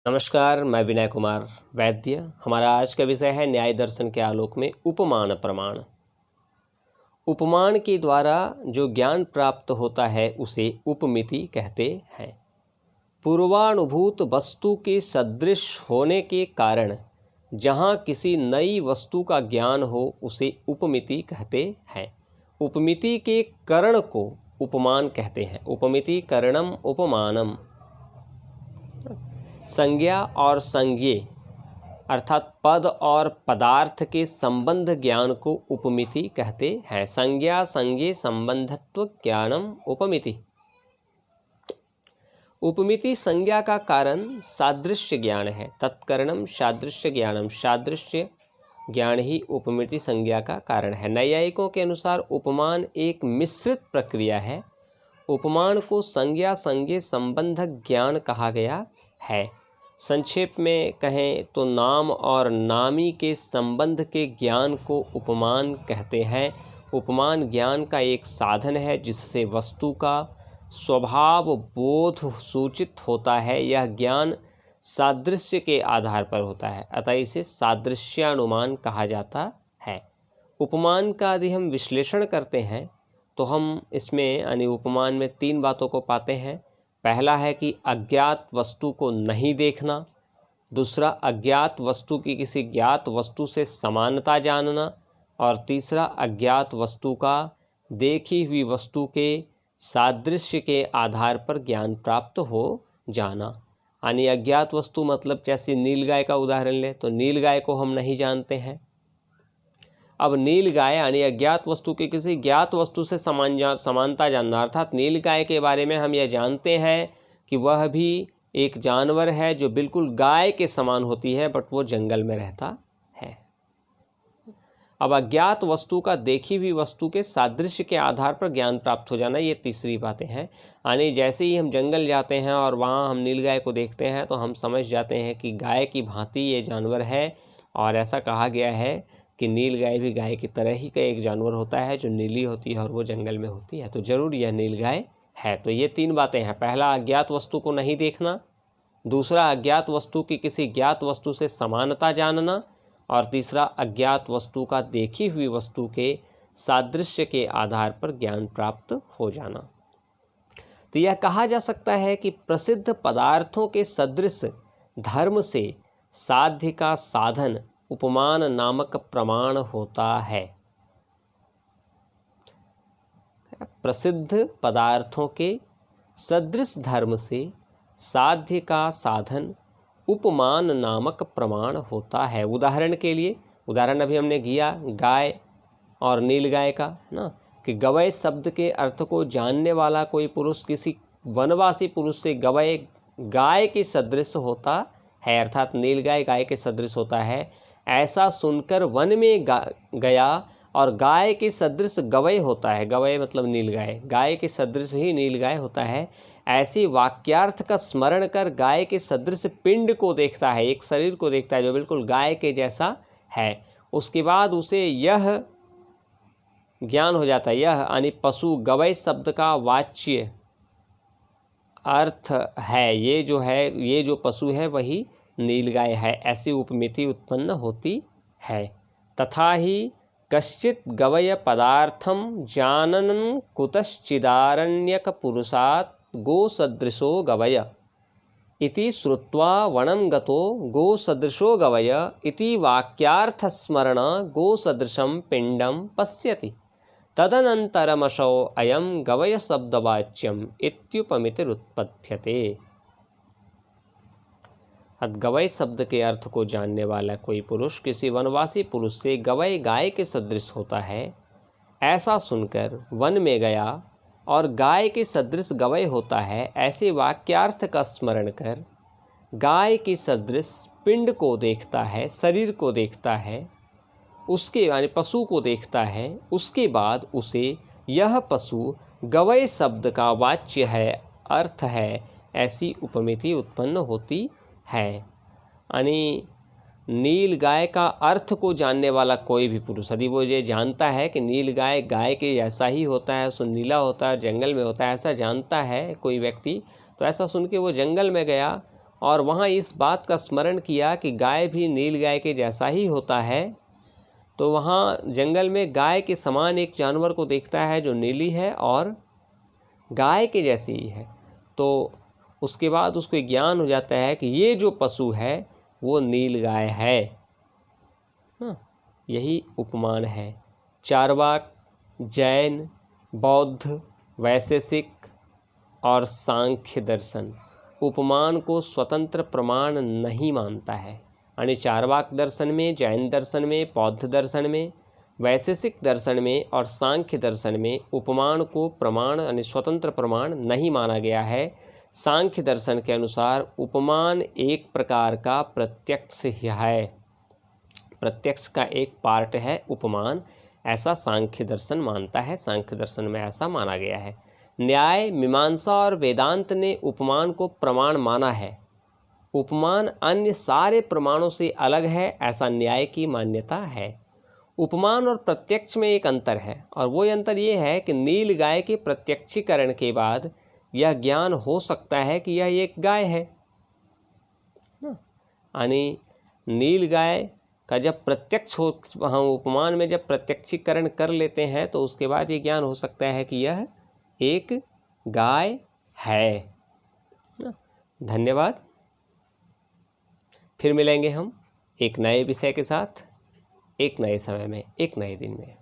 नमस्कार, मैं विनय कुमार वैद्य। हमारा आज का विषय है न्याय दर्शन के आलोक में उपमान प्रमाण। उपमान के द्वारा जो ज्ञान प्राप्त होता है उसे उपमिति कहते हैं। पूर्वानुभूत वस्तु के सदृश होने के कारण जहाँ किसी नई वस्तु का ज्ञान हो उसे उपमिति कहते हैं। उपमिति के करण को उपमान कहते हैं। उपमिति करणम उपमानम। संज्ञा और संज्ञेय अर्थात पद और पदार्थ के संबंध ज्ञान को उपमिति कहते हैं। संज्ञा संज्ञेय संबंधत्व ज्ञानम उपमिति। उपमिति संज्ञा का कारण सादृश्य ज्ञान है। तत्करणम सादृश्य ज्ञानम। सादृश्य ज्ञान ही उपमिति संज्ञा का कारण है। नैयायिकों के अनुसार उपमान एक मिश्रित प्रक्रिया है। उपमान को संज्ञा संज्ञेय संबंधक ज्ञान कहा गया है। संक्षेप में कहें तो नाम और नामी के संबंध के ज्ञान को उपमान कहते हैं। उपमान ज्ञान का एक साधन है जिससे वस्तु का स्वभाव बोध सूचित होता है। यह ज्ञान सादृश्य के आधार पर होता है, अतः इसे सादृश्यानुमान कहा जाता है। उपमान का यदि हम विश्लेषण करते हैं तो हम इसमें यानी उपमान में 3 बातों को पाते हैं। पहला है कि अज्ञात वस्तु को नहीं देखना। दूसरा, अज्ञात वस्तु की किसी ज्ञात वस्तु से समानता जानना। और तीसरा, अज्ञात वस्तु का देखी हुई वस्तु के सादृश्य के आधार पर ज्ञान प्राप्त हो जाना। यानी अज्ञात वस्तु मतलब जैसे नीलगाय का उदाहरण लें तो नीलगाय को हम नहीं जानते हैं। अब नीलगाय यानी अज्ञात वस्तु के किसी ज्ञात वस्तु से समानता जानना, अर्थात नीलगाय के बारे में हम यह जानते हैं कि वह भी एक जानवर है जो बिल्कुल गाय के समान होती है, बट वो जंगल में रहता है। अब अज्ञात वस्तु का देखी हुई वस्तु के सादृश्य के आधार पर ज्ञान प्राप्त हो जाना, ये तीसरी बातें हैं। यानी जैसे ही हम जंगल जाते हैं और वहाँ हम नीलगाय को देखते हैं तो हम समझ जाते हैं कि गाय की भांति ये जानवर है। और ऐसा कहा गया है कि नीलगाय भी गाय की तरह ही का एक जानवर होता है जो नीली होती है और वो जंगल में होती है, तो जरूर यह नीलगाय है। तो ये 3 बातें हैं। पहला, अज्ञात वस्तु को नहीं देखना। दूसरा, अज्ञात वस्तु की किसी ज्ञात वस्तु से समानता जानना। और तीसरा, अज्ञात वस्तु का देखी हुई वस्तु के सादृश्य के आधार पर ज्ञान प्राप्त हो जाना। तो यह कहा जा सकता है कि प्रसिद्ध पदार्थों के सदृश धर्म से साध्य का साधन उपमान नामक प्रमाण होता है। प्रसिद्ध पदार्थों के सदृश धर्म से साध्य का साधन उपमान नामक प्रमाण होता है। उदाहरण के लिए, उदाहरण अभी हमने किया गाय और नीलगाय का ना, कि गवय शब्द के अर्थ को जानने वाला कोई पुरुष किसी वनवासी पुरुष से गवय गाय के सदृश होता है, अर्थात नीलगाय गाय के सदृश होता है, ऐसा सुनकर वन में गया और गाय के सदृश गवय होता है। गवय मतलब नीलगाय, गाय के सदृश ही नीलगाय होता है। ऐसी वाक्यार्थ का स्मरण कर गाय के सदृश पिंड को देखता है, एक शरीर को देखता है जो बिल्कुल गाय के जैसा है। उसके बाद उसे यह ज्ञान हो जाता है, यह यानी पशु गवय शब्द का वाच्य अर्थ है, ये जो है, ये जो पशु है वही नीलगाय है। ऐसी उपमिति उत्पन्न होती है। तथा ही कश्चित गवय पदार्थम जानन कुतश्चिदारण्यक पुरुषात् गो सदृशो गवय इति श्रुत्वा वनं गतो गो सदृशो गवय इति वाक्यार्थ स्मरण गो सदृशं पिंडम पश्यति तदनंतरमशो अयम गवय शब्दवाच्यम इत्युपमितिरुत्पद्यते। गवय शब्द के अर्थ को जानने वाला कोई पुरुष किसी वनवासी पुरुष से गवय गाय के सदृश होता है, ऐसा सुनकर वन में गया और गाय के सदृश गवय होता है। ऐसे वाक्यार्थ का स्मरण कर गाय के सदृश पिंड को देखता है, शरीर को देखता है, उसके यानी पशु को देखता है। उसके बाद उसे यह पशु गवय शब्द का वाच्य है, अर्थ है, ऐसी उपमिति उत्पन्न होती है। यानी नील गाय का अर्थ को जानने वाला कोई भी पुरुष यदि वो ये जानता है कि नील गाय गाय के जैसा ही होता है, सो नीला होता है, जंगल में होता है, ऐसा जानता है कोई व्यक्ति, तो ऐसा सुन के वो जंगल में गया और वहाँ इस बात का स्मरण किया कि गाय भी नील गाय के जैसा ही होता है, तो वहाँ जंगल में गाय के समान एक जानवर को देखता है जो नीली है और गाय के जैसी ही है। तो उसके बाद उसको ज्ञान हो जाता है कि ये जो पशु है वो नील गाय है। यही उपमान है। चार्वाक, जैन, बौद्ध, वैशेषिक और सांख्य दर्शन उपमान को स्वतंत्र प्रमाण नहीं मानता है। यानी चार्वाक दर्शन में, जैन दर्शन में, बौद्ध दर्शन में, वैशेषिक दर्शन में और सांख्य दर्शन में उपमान को प्रमाण यानी स्वतंत्र प्रमाण नहीं माना गया है। सांख्य दर्शन के अनुसार उपमान एक प्रकार का प्रत्यक्ष ही है, प्रत्यक्ष का एक पार्ट है उपमान, ऐसा सांख्य दर्शन मानता है। सांख्य दर्शन में ऐसा माना गया है। न्याय, मीमांसा और वेदांत ने उपमान को प्रमाण माना है। उपमान अन्य सारे प्रमाणों से अलग है, ऐसा न्याय की मान्यता है। उपमान और प्रत्यक्ष में एक अंतर है, और वो अंतर ये है कि नील गाय के प्रत्यक्षीकरण के बाद यह ज्ञान हो सकता है कि यह एक गाय है। यानी नील गाय का जब प्रत्यक्ष हो, हम उपमान में जब प्रत्यक्षीकरण कर लेते हैं तो उसके बाद ये ज्ञान हो सकता है कि यह एक गाय है। धन्यवाद। फिर मिलेंगे हम एक नए विषय के साथ, एक नए समय में, एक नए दिन में।